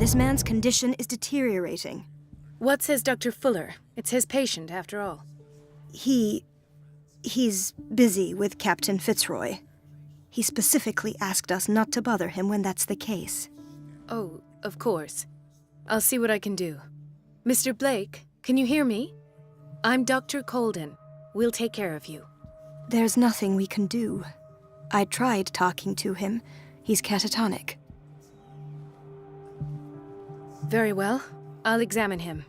This man's condition is deteriorating. What says Dr. Fuller? It's his patient, after all. He's busy with Captain Fitzroy. He specifically asked us not to bother him when that's the case. Oh, of course. I'll see what I can do. Mr. Blake, can you hear me? I'm Dr. Colden. We'll take care of you. There's nothing we can do. I tried talking to him. He's catatonic. Very well. I'll examine him.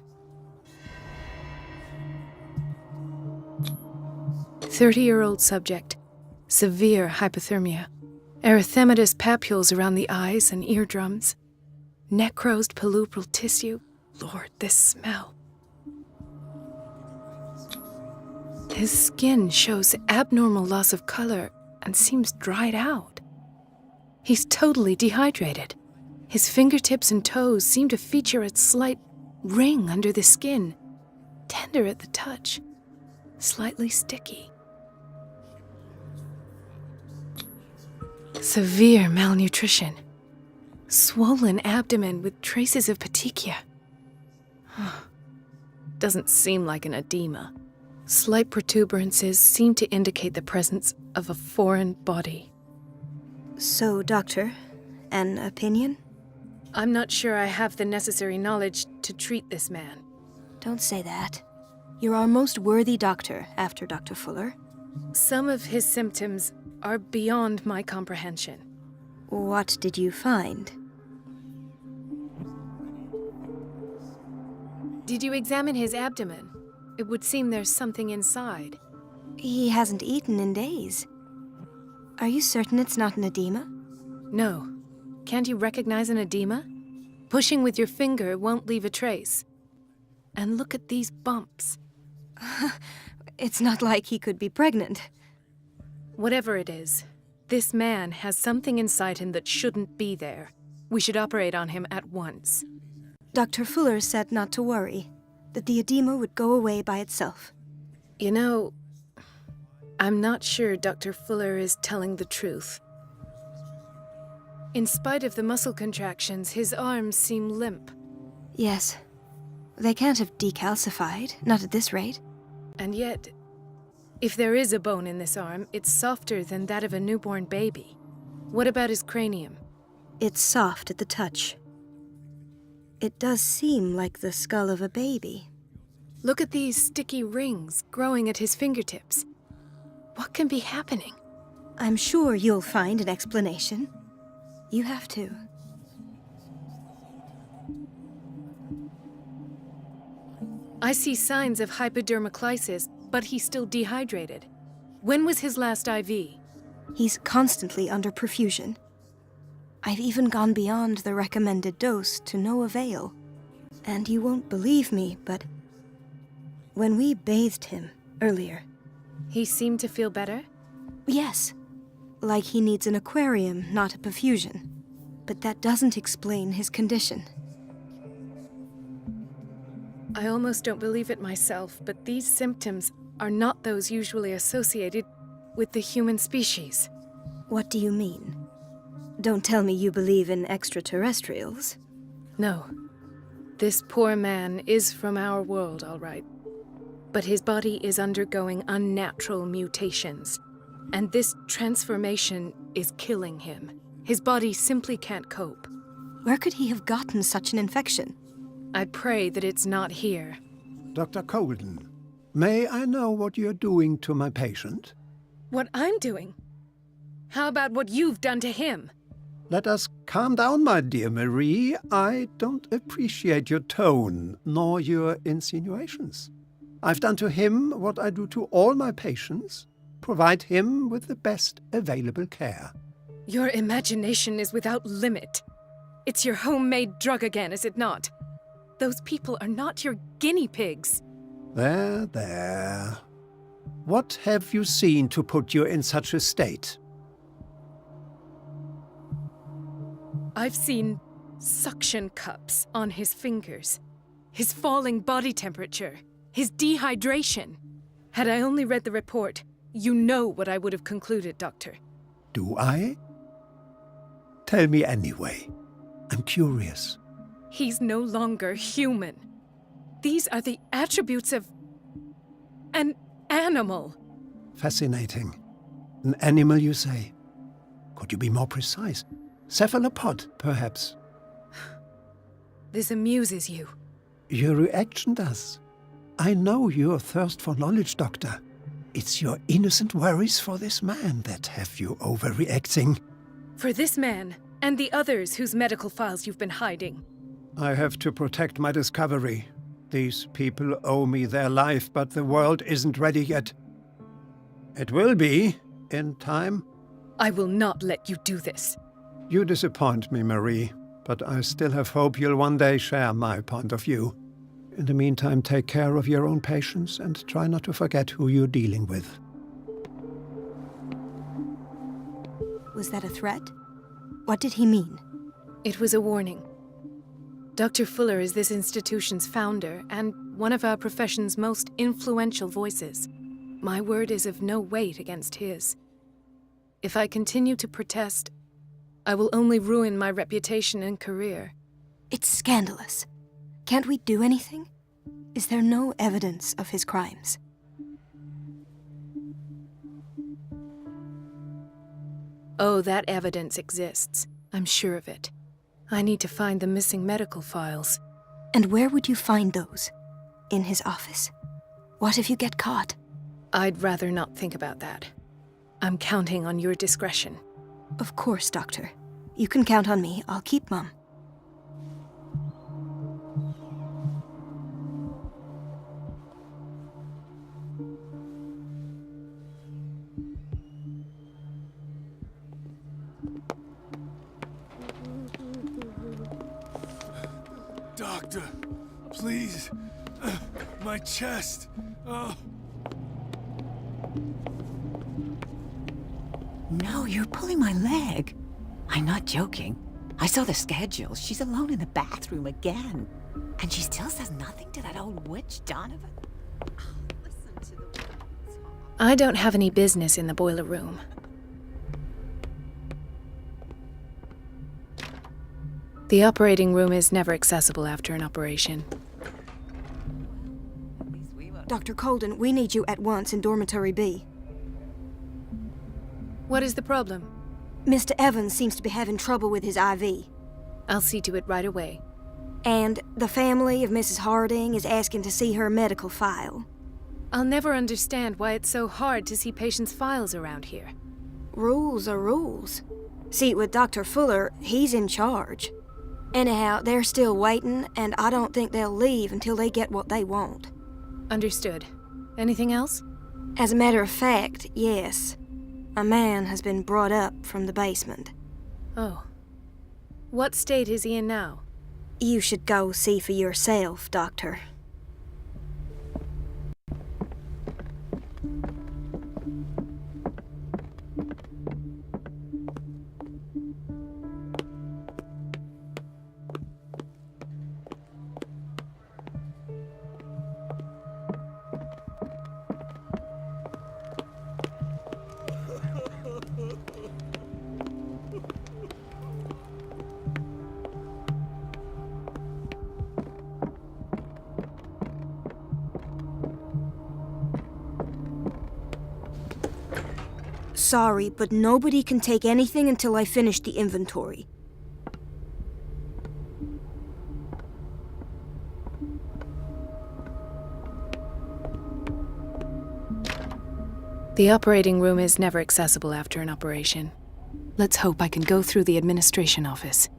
30-year-old subject. Severe hypothermia. Erythematous papules around the eyes and eardrums. Necrosed palpebral tissue. Lord, this smell. His skin shows abnormal loss of color and seems dried out. He's totally dehydrated. His fingertips and toes seem to feature a slight ring under the skin, tender at the touch, slightly sticky. Severe malnutrition. Swollen abdomen with traces of petechia. Doesn't seem like an edema. Slight protuberances seem to indicate the presence of a foreign body. So, Doctor, an opinion? I'm not sure I have the necessary knowledge to treat this man. Don't say that. You're our most worthy doctor after Dr. Fuller. Some of his symptoms are beyond my comprehension. What did you find? Did you examine his abdomen? It would seem there's something inside. He hasn't eaten in days. Are you certain it's not an edema? No. Can't you recognize an edema? Pushing with your finger won't leave a trace. And look at these bumps. It's not like he could be pregnant. Whatever it is, this man has something inside him that shouldn't be there. We should operate on him at once. Dr. Fuller said not to worry, that the edema would go away by itself. You know, I'm not sure Dr. Fuller is telling the truth. In spite of the muscle contractions, his arms seem limp. Yes. They can't have decalcified, not at this rate. And yet, if there is a bone in this arm, it's softer than that of a newborn baby. What about his cranium? It's soft at the touch. It does seem like the skull of a baby. Look at these sticky rings growing at his fingertips. What can be happening? I'm sure you'll find an explanation. You have to. I see signs of hypodermoclysis, but he's still dehydrated. When was his last IV? He's constantly under perfusion. I've even gone beyond the recommended dose to no avail. And you won't believe me, but when we bathed him earlier... He seemed to feel better? Yes. Like he needs an aquarium, not a perfusion. But that doesn't explain his condition. I almost don't believe it myself, but these symptoms are not those usually associated with the human species. What do you mean? Don't tell me you believe in extraterrestrials. No. This poor man is from our world, all right. But his body is undergoing unnatural mutations. And this transformation is killing him. His body simply can't cope. Where could he have gotten such an infection? I pray that it's not here. Dr. Colden, may I know what you're doing to my patient? What I'm doing? How about what you've done to him? Let us calm down, my dear Marie. I don't appreciate your tone, nor your insinuations. I've done to him what I do to all my patients, provide him with the best available care. Your imagination is without limit. It's your homemade drug again, is it not? Those people are not your guinea pigs. There, there. What have you seen to put you in such a state? I've seen suction cups on his fingers, his falling body temperature, his dehydration. Had I only read the report, you know what I would have concluded, Doctor. Do I? Tell me anyway. I'm curious. He's no longer human. These are the attributes of an animal. Fascinating. An animal, you say? Could you be more precise? Cephalopod, perhaps? This amuses you. Your reaction does. I know your thirst for knowledge, Doctor. It's your innocent worries for this man that have you overreacting. For this man, and the others whose medical files you've been hiding. I have to protect my discovery. These people owe me their life, but the world isn't ready yet. It will be, in time. I will not let you do this. You disappoint me, Marie, but I still have hope you'll one day share my point of view. In the meantime, take care of your own patients and try not to forget who you're dealing with. Was that a threat? What did he mean? It was a warning. Dr. Fuller is this institution's founder and one of our profession's most influential voices. My word is of no weight against his. If I continue to protest, I will only ruin my reputation and career. It's scandalous. Can't we do anything? Is there no evidence of his crimes? Oh, that evidence exists. I'm sure of it. I need to find the missing medical files. And where would you find those? In his office? What if you get caught? I'd rather not think about that. I'm counting on your discretion. Of course, Doctor. You can count on me. I'll keep mum. Doctor, please. My chest. Oh. No, you're pulling my leg. I'm not joking. I saw the schedule. She's alone in the bathroom again. And she still says nothing to that old witch, Donovan. Listen to the way you talk. I don't have any business in the boiler room. The operating room is never accessible after an operation. At least we won't. Dr. Colden, we need you at once in Dormitory B. What is the problem? Mr. Evans seems to be having trouble with his IV. I'll see to it right away. And the family of Mrs. Harding is asking to see her medical file. I'll never understand why it's so hard to see patients' files around here. Rules are rules. See, with Dr. Fuller, he's in charge. Anyhow, they're still waiting, and I don't think they'll leave until they get what they want. Understood. Anything else? As a matter of fact, yes. A man has been brought up from the basement. Oh. What state is he in now? You should go see for yourself, Doctor. Sorry, but nobody can take anything until I finish the inventory. The operating room is never accessible after an operation. Let's hope I can go through the administration office.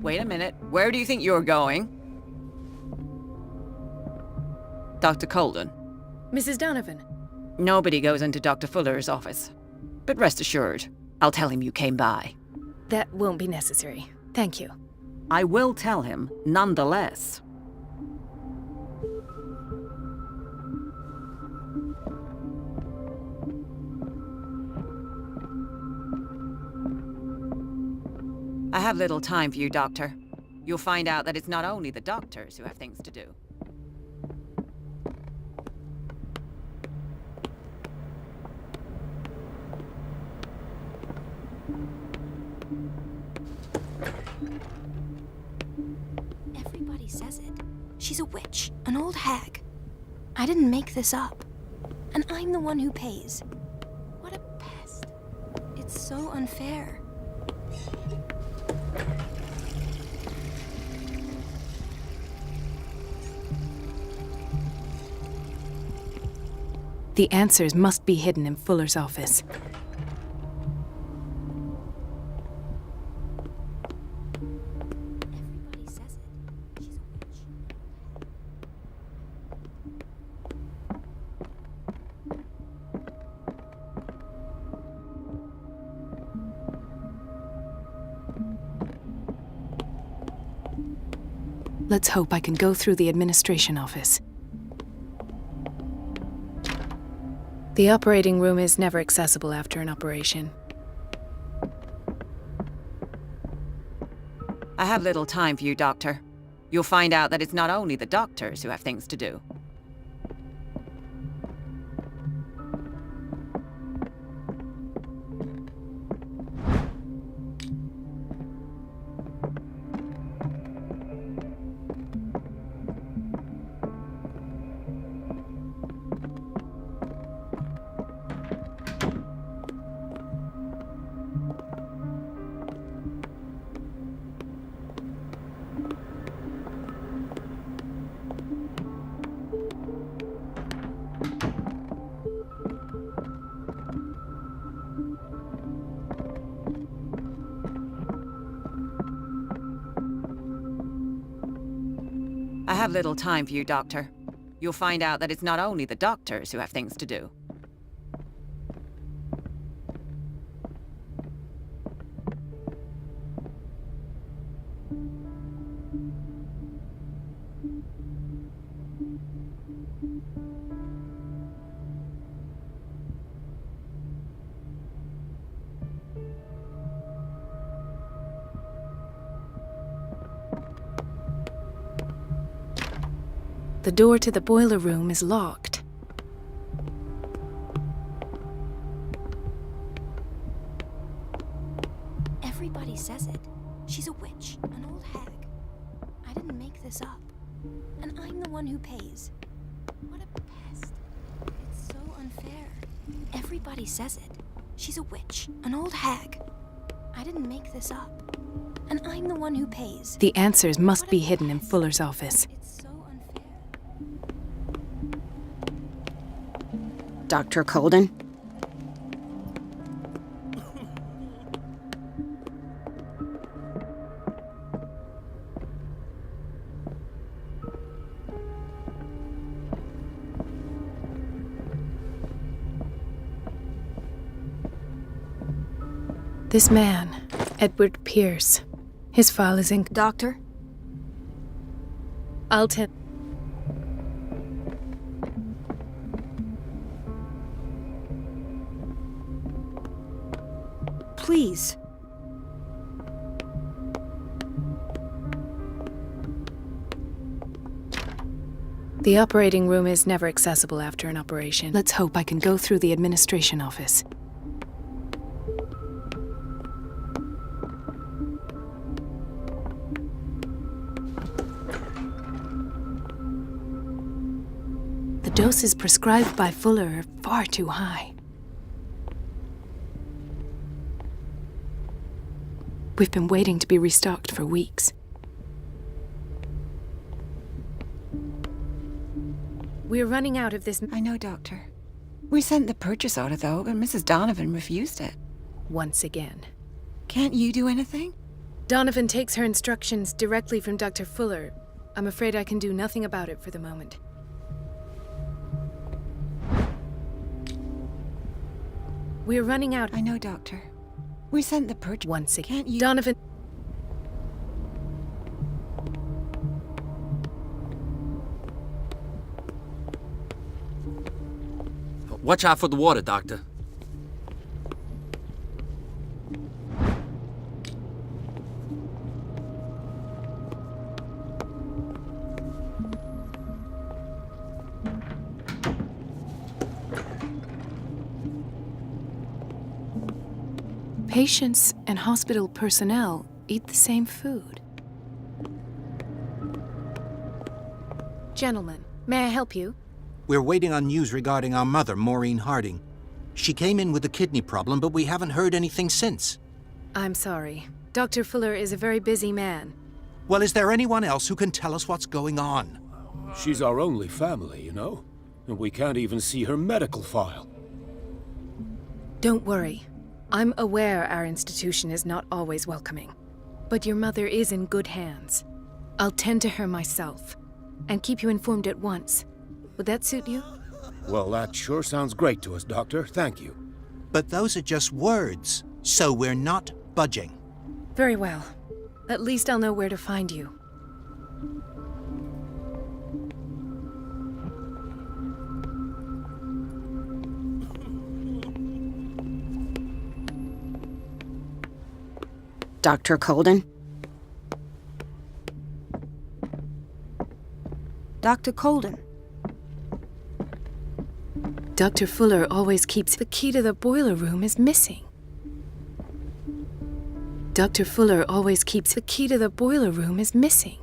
Wait a minute. Where do you think you're going? Dr. Colden. Mrs. Donovan. Nobody goes into Dr. Fuller's office. But rest assured, I'll tell him you came by. That won't be necessary. Thank you. I will tell him, nonetheless. I have little time for you, Doctor. You'll find out that it's not only the doctors who have things to do. Everybody says it. She's a witch, an old hag. I didn't make this up. And I'm the one who pays. What a pest. It's so unfair. The answers must be hidden in Fuller's office. Everybody says it. She's a witch. Let's hope I can go through the administration office. The operating room is never accessible after an operation. I have little time for you, Doctor. You'll find out that it's not only the doctors who have things to do. I have little time for you, Doctor. You'll find out that it's not only the doctors who have things to do. The door to the boiler room is locked. Everybody says it. She's a witch, an old hag. I didn't make this up. And I'm the one who pays. What a pest. It's so unfair. Everybody says it. She's a witch, an old hag. I didn't make this up. And I'm the one who pays. The answers must be hidden in Fuller's office. It's so unfair. Dr. Colden? This man, Edward Pierce, his file is in... Doctor? Alton. Please. The operating room is never accessible after an operation. Let's hope I can go through the administration office. The doses prescribed by Fuller are far too high. We've been waiting to be restocked for weeks. We're running out of this I know, Doctor. We sent the purchase order, though, but Mrs. Donovan refused it. once again. Can't you do anything? Donovan takes her instructions directly from Dr. Fuller. I'm afraid I can do nothing about it for the moment. We're running out. I know, Doctor. We sent the purchase... Once again. Can't you... Donovan... Watch out for the water, Doctor. Patients and hospital personnel eat the same food. Gentlemen, may I help you? We're waiting on news regarding our mother, Maureen Harding. She came in with a kidney problem, but we haven't heard anything since. I'm sorry. Dr. Fuller is a very busy man. Well, is there anyone else who can tell us what's going on? She's our only family, you know? And we can't even see her medical file. Don't worry. I'm aware our institution is not always welcoming. But your mother is in good hands. I'll tend to her myself and keep you informed at once. Would that suit you? Well, that sure sounds great to us, Doctor. Thank you. But those are just words, so we're not budging. Very well. At least I'll know where to find you. Dr. Colden? Dr. Colden. Dr. Fuller always keeps the key to the boiler room is missing. Dr. Fuller always keeps the key to the boiler room is missing.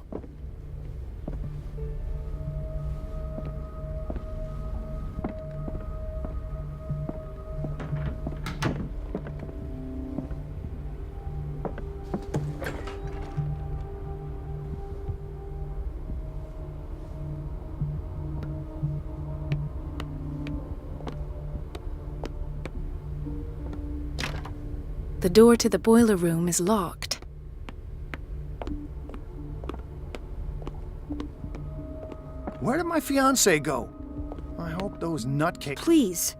The door to the boiler room is locked. Where did my fiancé go? I hope those nutcakes... Please.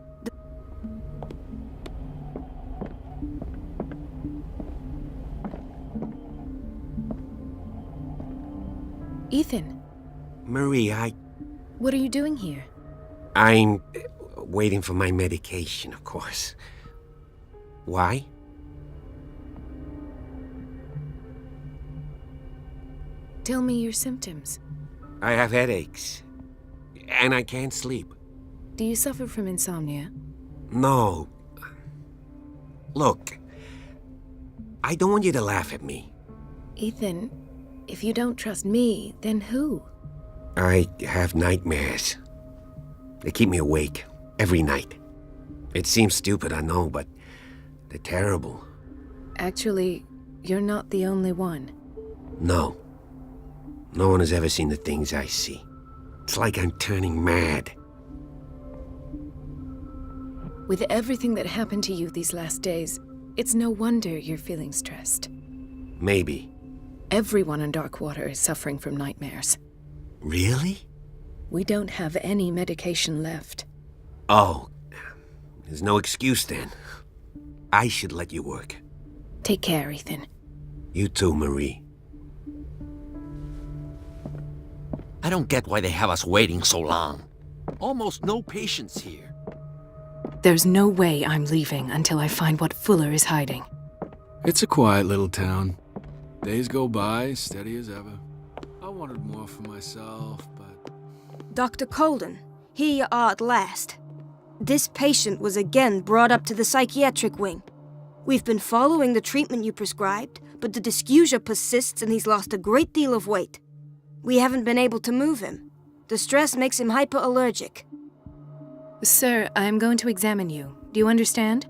Ethan, Marie, what are you doing here? I'm waiting for my medication, of course. Why? Tell me your symptoms. I have headaches, and I can't sleep. Do you suffer from insomnia? No. Look, I don't want you to laugh at me. Ethan, if you don't trust me, then who? I have nightmares. They keep me awake every night. It seems stupid, I know, but they're terrible. Actually, you're not the only one. No. No one has ever seen the things I see. It's like I'm turning mad. With everything that happened to you these last days, it's no wonder you're feeling stressed. Maybe. Everyone in Darkwater is suffering from nightmares. Really? We don't have any medication left. Oh, there's no excuse then. I should let you work. Take care, Ethan. You too, Marie. I don't get why they have us waiting so long. Almost no patients here. There's no way I'm leaving until I find what Fuller is hiding. It's a quiet little town. Days go by, steady as ever. I wanted more for myself, but... Dr. Colden, here you are at last. This patient was again brought up to the psychiatric wing. We've been following the treatment you prescribed, but the dysgeusia persists and he's lost a great deal of weight. We haven't been able to move him. The stress makes him hyperallergic. Sir, I am going to examine you. Do you understand?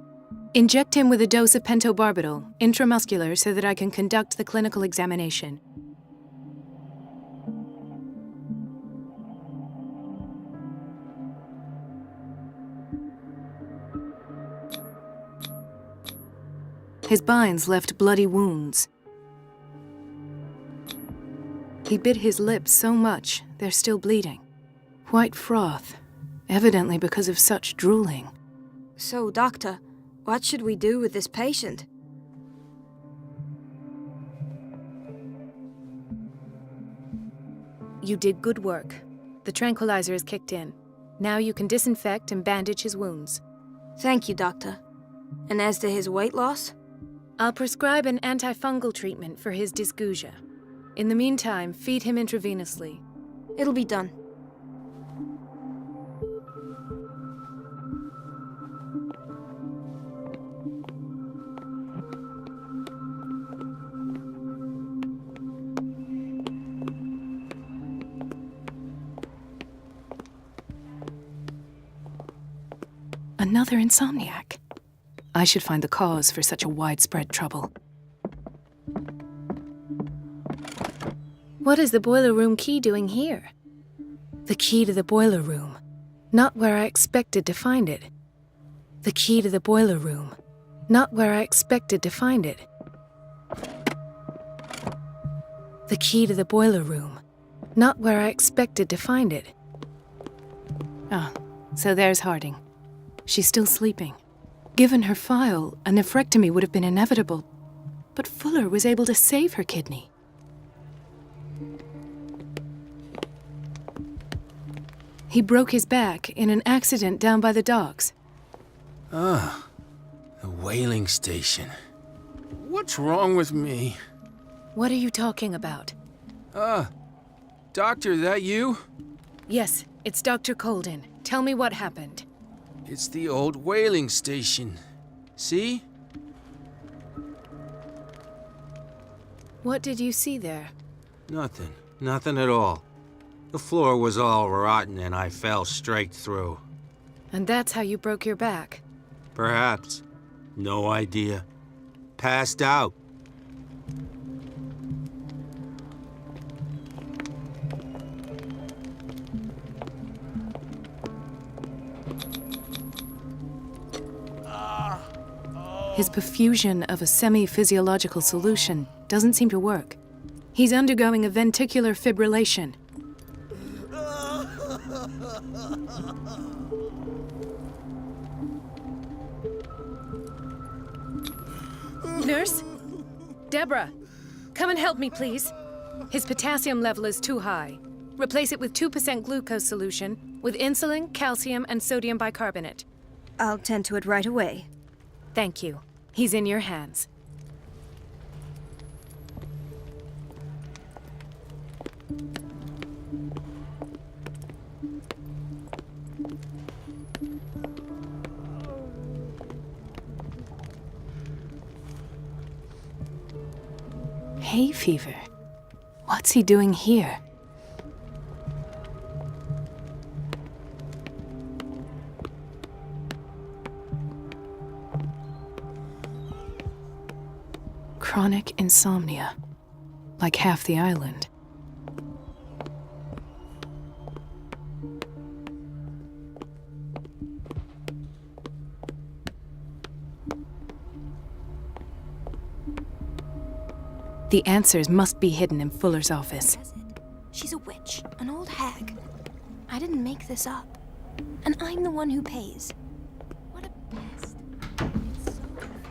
Inject him with a dose of pentobarbital, intramuscular, so that I can conduct the clinical examination. His binds left bloody wounds. He bit his lips so much, they're still bleeding. White froth, evidently because of such drooling. So, Doctor, what should we do with this patient? You did good work. The tranquilizer is kicked in. Now you can disinfect and bandage his wounds. Thank you, Doctor. And as to his weight loss? I'll prescribe an antifungal treatment for his dysgeusia. In the meantime, feed him intravenously. It'll be done. Another insomniac. I should find the cause for such a widespread trouble. What is the boiler room key doing here? The key to the boiler room. Not where I expected to find it. The key to the boiler room. Not where I expected to find it. The key to the boiler room. Not where I expected to find it. Ah, so there's Harding. She's still sleeping. Given her file, a nephrectomy would have been inevitable, but Fuller was able to save her kidney. He broke his back in an accident down by the docks. Ah, the whaling station. What's wrong with me? What are you talking about? Doctor, that you? Yes, it's Dr. Colden. Tell me what happened. It's the old whaling station. See? What did you see there? Nothing. Nothing at all. The floor was all rotten and I fell straight through. And that's how you broke your back? Perhaps. No idea. Passed out. His perfusion of a semi-physiological solution doesn't seem to work. He's undergoing a ventricular fibrillation. Nurse? Deborah, come and help me, please. His potassium level is too high. Replace it with 2% glucose solution with insulin, calcium, and sodium bicarbonate. I'll tend to it right away. Thank you. He's in your hands. Hay fever. What's he doing here? Chronic insomnia, like half the island. The answers must be hidden in Fuller's office. She's a witch, an old hag. I didn't make this up. And I'm the one who pays. What a pest. It's so unfair.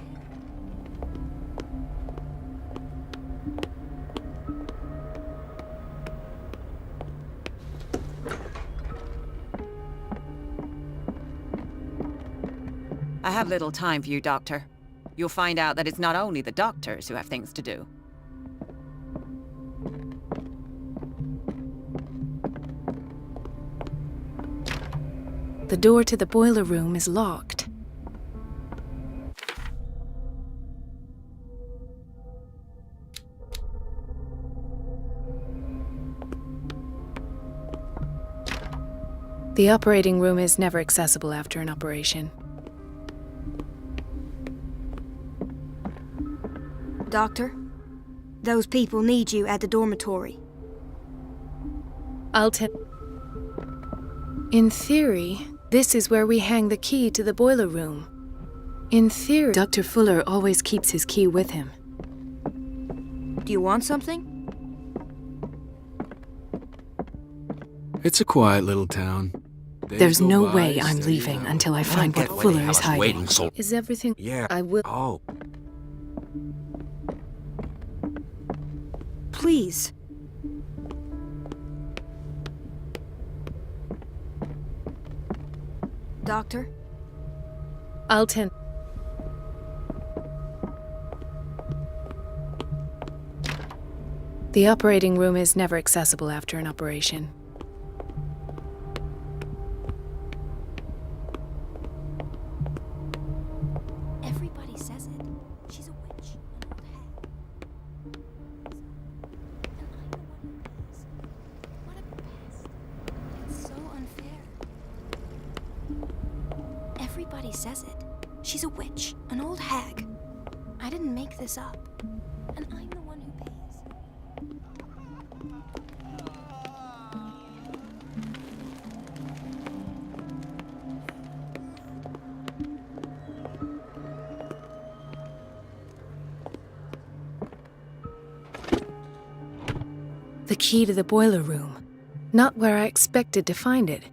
I have little time for you, Doctor. You'll find out that it's not only the doctors who have things to do. The door to the boiler room is locked. The operating room is never accessible after an operation. Doctor, those people need you at the dormitory. I'll tell. In theory, this is where we hang the key to the boiler room. In theory, Dr. Fuller always keeps his key with him. Do you want something? It's a quiet little town. Days There's go no by, way I'm steady leaving as until I I find don't what get why they Fuller have is us hiding. waiting so... Is everything... Yeah. I will... Oh. Doctor? I'll tend. The operating room is never accessible after an operation. Everybody says it. She's a witch, an old hag. And I'm the one who pays. What a pest. It's so unfair. Everybody says it. She's a witch, an old hag. I didn't make this up. And I'm the one who pays. The key to the boiler room. Not where I expected to find it.